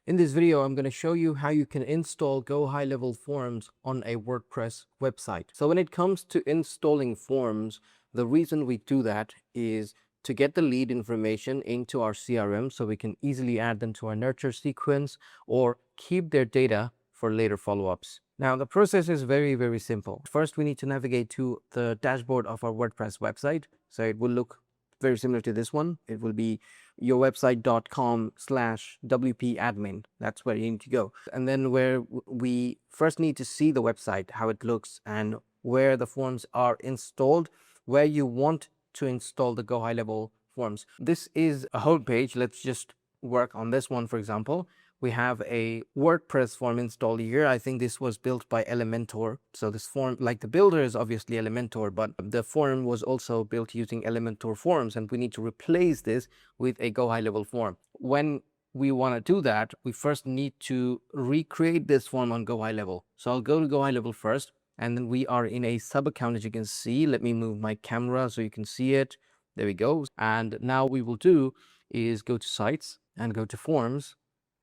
In this video, I'm going to show you how you can install GoHighLevel forms on a WordPress website. So when it comes to installing forms, the reason we do that is to get the lead information into our CRM so we can easily add them to our nurture sequence or keep their data for later follow-ups. Now, the process is very simple. First, we need to navigate to the dashboard of our WordPress website. So it will look very similar to this one. It will be yourwebsite.com/wp-admin. That's where you need to go. And then where we first need to see the website, how it looks, and where the forms are installed, where you want to install the GoHighLevel forms. This is a home page. Let's just work on this one, for example. We have a WordPress form installed here. I think this was built by Elementor. So this form, like the builder is obviously Elementor, but the form was also built using Elementor forms, and we need to replace this with a GoHighLevel form. When we want to do that, we first need to recreate this form on GoHighLevel. So I'll go to GoHighLevel first, and then we are in a sub account, as you can see. Let me move my camera so you can see it. There we go. And now what we will do is go to sites and go to forms,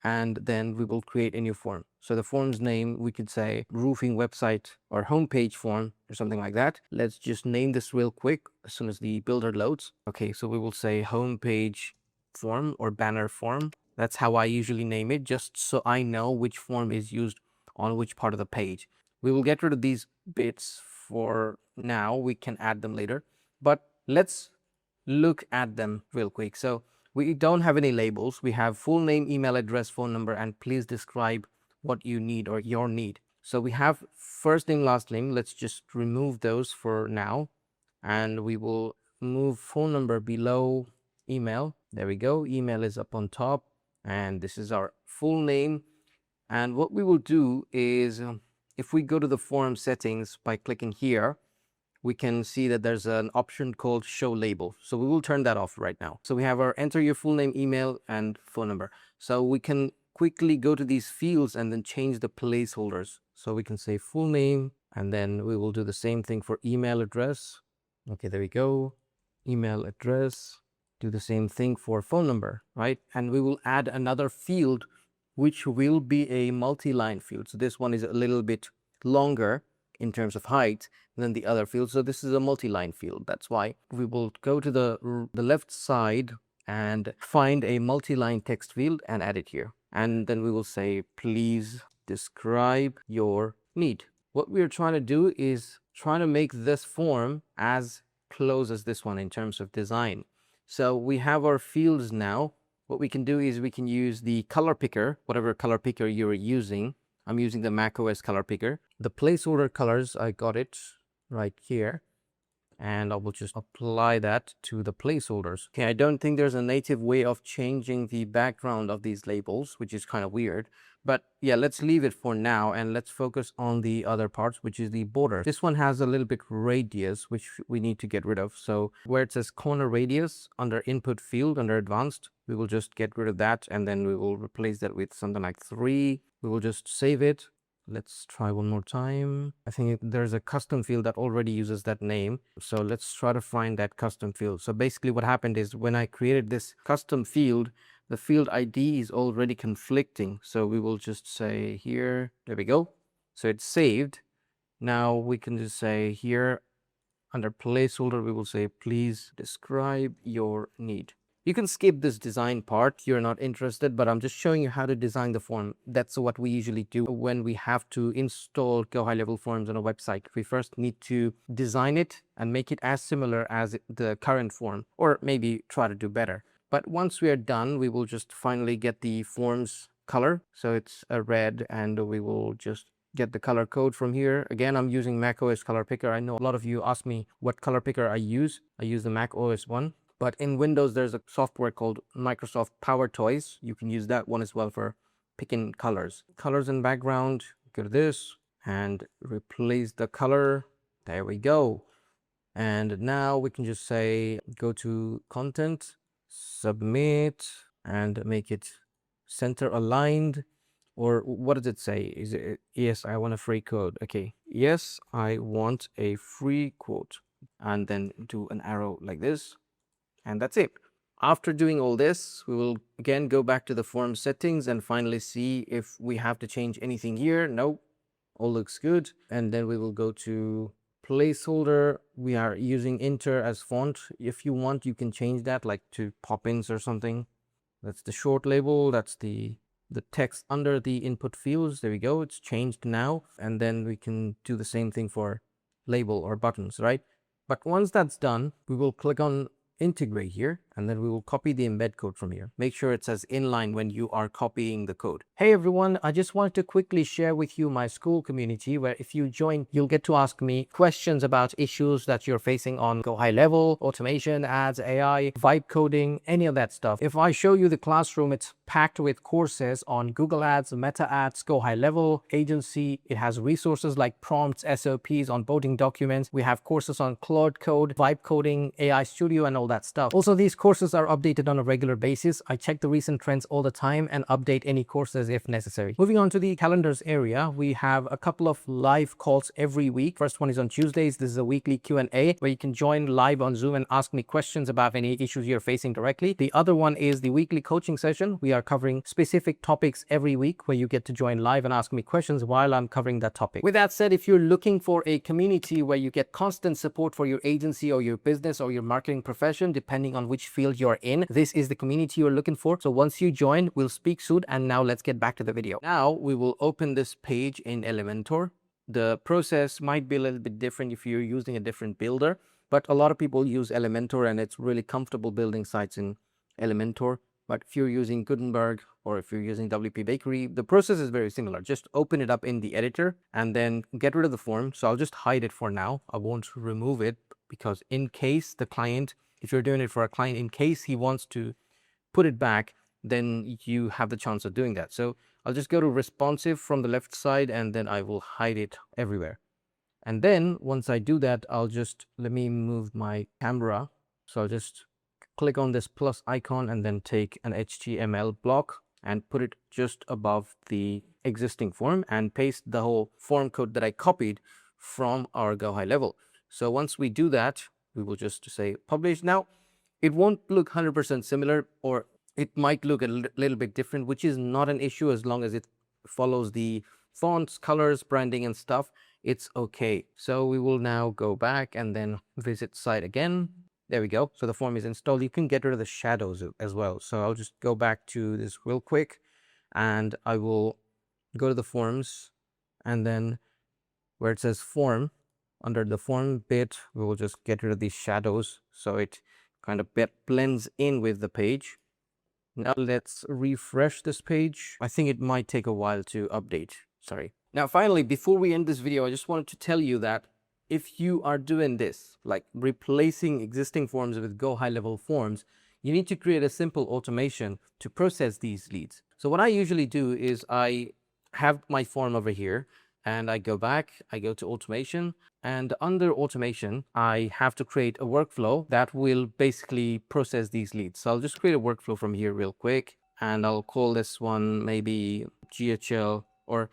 and then we will create a new form. So the form's name, we could say roofing website or homepage form or something like that. Let's just name this real quick as soon as the builder loads. Okay, so we will say homepage form or banner form. That's how I usually name it, just so I know which form is used on which part of the page. We will get rid of these bits for now. We can add them later, but let's look at them real quick. So we don't have any labels. We have full name, email address, phone number, and please describe what you need or your need. So we have first name, last name. Let's just remove those for now. And we will move phone number below email. There we go. Email is up on top. And this is our full name. And what we will do is if we go to the form settings by clicking here, we can see that there's an option called show label. So we will turn that off right now. So we have our enter your full name, email, and phone number. So we can quickly go to these fields and then change the placeholders. So we can say full name, and then we will do the same thing for email address. Okay, there we go. Email address. Do the same thing for phone number, right? And we will add another field, which will be a multi-line field. So this one is a little bit longer in terms of height than the other field. So this is a multi-line field. That's why we will go to the left side and find a multi-line text field and add it here. And then we will say, please describe your need. What we're trying to do is trying to make this form as close as this one in terms of design. So we have our fields now. What we can do is we can use the color picker, whatever color picker you're using. I'm using the macOS color picker. The placeholder colors, I got it right here. And I will just apply that to the placeholders. Okay, I don't think there's a native way of changing the background of these labels, which is kind of weird. But yeah, let's leave it for now and let's focus on the other parts, which is the border. This one has a little bit radius, which we need to get rid of. So where it says corner radius under input field, under advanced, we will just get rid of that. And then we will replace that with something like 3. We will just save it. Let's try one more time. I think there's a custom field that already uses that name. So let's try to find that custom field. So basically what happened is when I created this custom field, the field ID is already conflicting. So we will just say here, there we go. So it's saved. Now we can just say here under placeholder, we will say, please describe your need. You can skip this design part, you're not interested, but I'm just showing you how to design the form. That's what we usually do when we have to install GoHighLevel forms on a website. We first need to design it and make it as similar as the current form, or maybe try to do better. But once we are done, we will just finally get the form's color. So it's a red, and we will just get the color code from here. Again, I'm using macOS color picker. I know a lot of you ask me what color picker I use. I use the macOS one. But in Windows, there's a software called Microsoft Power Toys. You can use that one as well for picking colors. Colors and background, go to this and replace the color. There we go. And now we can just say, go to content, submit, and make it center aligned. Or what does it say? Is it, yes, I want a free quote. Okay. Yes, I want a free quote. And then do an arrow like this. And that's it. After doing all this, we will again go back to the form settings and finally see if we have to change anything here. No, all looks good. And then we will go to placeholder. We are using Inter as font. If you want, you can change that like to Poppins or something. That's the short label. That's the text under the input fields. There we go. It's changed now. And then we can do the same thing for label or buttons, right? But once that's done, we will click on integrate here, and then we will copy the embed code from here. Make sure it says inline when you are copying the code. Hey everyone, I just wanted to quickly share with you my school community, where if you join, you'll get to ask me questions about issues that you're facing on GoHighLevel, automation, ads, AI, vibe coding, any of that stuff. If I show you the classroom, it's packed with courses on Google Ads, Meta Ads, GoHighLevel, agency. It has resources like prompts, SOPs, onboarding documents. We have courses on Claude Code, vibe coding, AI Studio, and all that stuff. Also, these courses are updated on a regular basis. I check the recent trends all the time and update any courses if necessary. Moving on to the calendars area, we have a couple of live calls every week. First one is on Tuesdays. This is a weekly Q&A where you can join live on Zoom and ask me questions about any issues you're facing directly. The other one is the weekly coaching session. We are covering specific topics every week where you get to join live and ask me questions while I'm covering that topic. With that said, if you're looking for a community where you get constant support for your agency or your business or your marketing profession, depending on which field you're in, this is the community you're looking for. So once you join, we'll speak soon. And now let's get back to the video. Now we will open this page in Elementor. The process might be a little bit different if you're using a different builder, but a lot of people use Elementor and it's really comfortable building sites in Elementor. But if you're using Gutenberg or if you're using WP Bakery, the process is very similar. Just open it up in the editor and then get rid of the form. So I'll just hide it for now. I won't remove it because in case the client, if you're doing it for a client, in case he wants to put it back, then you have the chance of doing that. So I'll just go to responsive from the left side and then I will hide it everywhere. And then once I do that, let me move my camera. So I'll just click on this plus icon and then take an HTML block and put it just above the existing form and paste the whole form code that I copied from our GoHighLevel. So once we do that, we will just say publish. Now, it won't look 100% similar, or it might look a little bit different, which is not an issue as long as it follows the fonts, colors, branding, and stuff. It's okay. So we will now go back and then visit site again. There we go. So the form is installed. You can get rid of the shadows as well. So I'll just go back to this real quick and I will go to the forms, and then where it says form, under the form bit, we will just get rid of these shadows so it kind of blends in with the page. Now let's refresh this page. I think it might take a while to update. Sorry. Now finally, before we end this video, I just wanted to tell you that if you are doing this, like replacing existing forms with GoHighLevel forms, you need to create a simple automation to process these leads. So what I usually do is I have my form over here and I go back, I go to automation, and under automation, I have to create a workflow that will basically process these leads. So I'll just create a workflow from here real quick, and I'll call this one maybe GHL or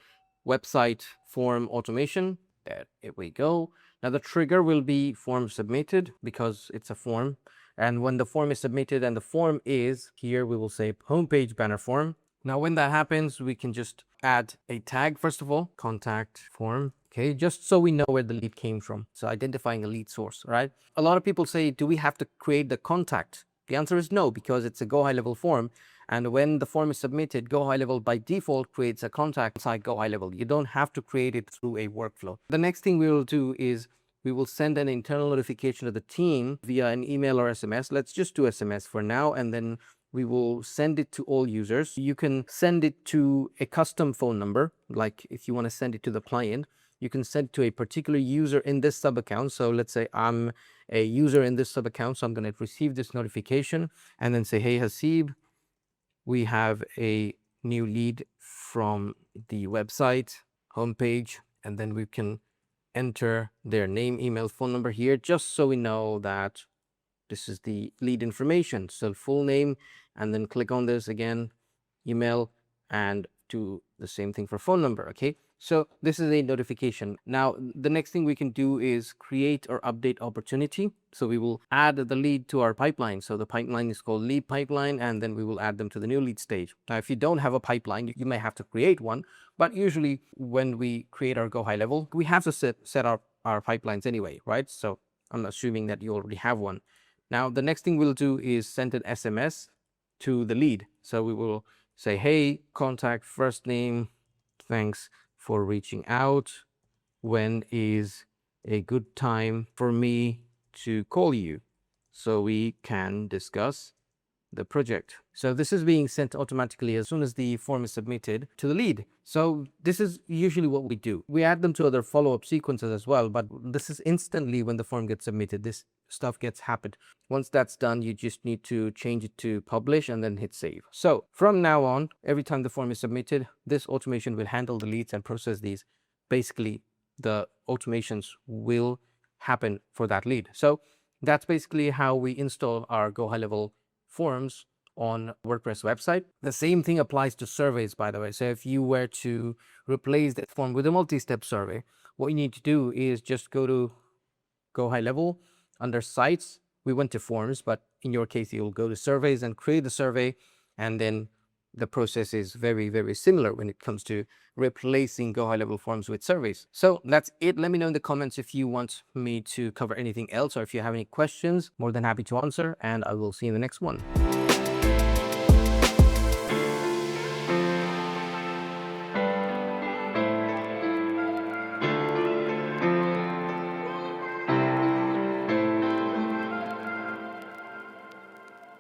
website form automation. There we go. Now the trigger will be form submitted because it's a form. And when the form is submitted and the form is here, we will say homepage banner form. Now, when that happens, we can just add a tag, first of all, contact form. Okay, just so we know where the lead came from. So identifying a lead source, right? A lot of people say, do we have to create the contact? The answer is no, because it's a GoHighLevel form. And when the form is submitted, GoHighLevel by default creates a contact inside GoHighLevel. You don't have to create it through a workflow. The next thing we will do is we will send an internal notification to the team via an email or SMS. Let's just do SMS for now, and then we will send it to all users. You can send it to a custom phone number, like if you want to send it to the client, you can send it to a particular user in this sub account. So let's say I'm a user in this sub account, so I'm going to receive this notification and then say, hey, Hasib, we have a new lead from the website homepage, and then we can enter their name, email, phone number here, just so we know that this is the lead information. So full name, and then click on this again, email, and do the same thing for phone number. Okay, so this is a notification. Now the next thing we can do is create or update opportunity. So we will add the lead to our pipeline. So the pipeline is called lead pipeline, and then we will add them to the new lead stage. Now if you don't have a pipeline, you may have to create one, but usually when we create our GoHighLevel, we have to set up our pipelines anyway, right? So I'm assuming that you already have one. Now the next thing we'll do is send an SMS to the lead. So we will say, hey, contact first name, thanks for reaching out. When is a good time for me to call you so we can discuss the project? So this is being sent automatically as soon as the form is submitted to the lead. So this is usually what we do. We add them to other follow-up sequences as well, but this is instantly when the form gets submitted. This stuff gets happened. Once that's done, you just need to change it to publish and then hit save. So from now on, every time the form is submitted, this automation will handle the leads and process these. Basically, the automations will happen for that lead. So that's basically how we install our GoHighLevel forms on WordPress website. The same thing applies to surveys, by the way. So if you were to replace that form with a multi-step survey, what you need to do is just go to GoHighLevel. Under sites, we went to forms, but in your case, you'll go to surveys and create the survey. And then the process is very, very similar when it comes to replacing GoHighLevel forms with surveys. So that's it. Let me know in the comments if you want me to cover anything else, or if you have any questions. More than happy to answer, and I will see you in the next one.